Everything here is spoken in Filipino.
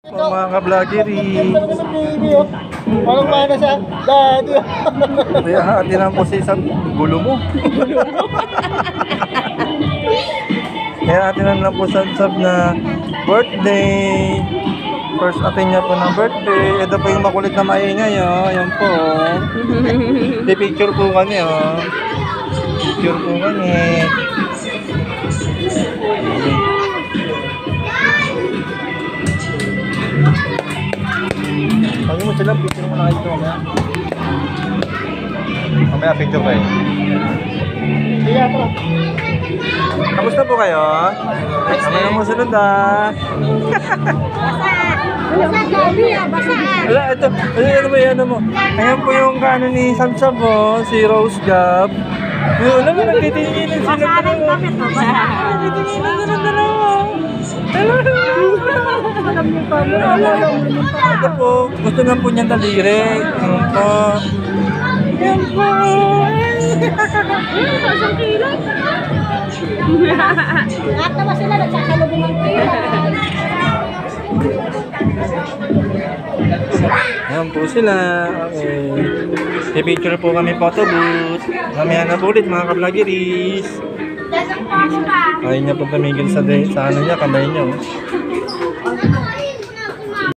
Mga ka-vloggery. Parang mana sa daddy. Kaya hatinan po sa isang gulo mo. Kaya hatinan lang po sa sab na birthday. First atin niya po ng birthday. Ito po yung makulit na maingay, oh. Yan po, oh. Picture po kami, oh. Picture po kami. Pag mo sila, picture mo na kayo ito mamaya. Mamaya picture kayo. Kaya pa. Kamusta po kayo? Kami na mo sunod, ah. Basa gabi ah, basa ah. Wala, ito. Ano ba yan mo? Ayan po yung kanan ni Samsam, oh. Si Rose Gab. Alam mo, nagtitinginan sila Basa rin dalawa. kami to, basa. Nagtitinginan sila dalawa. Ito po, gusto nga po niyang daliri. Ano po? Yan po. Isang kilo. Natawa sila, nagsasalubong ang kilo. Ayan po sila. Okay. I-picture po kami photo booth. Mamaya na po ulit mga ka-vloggeries. Ayaw niya po tumigil sa ano niya, kamay niya. Oh.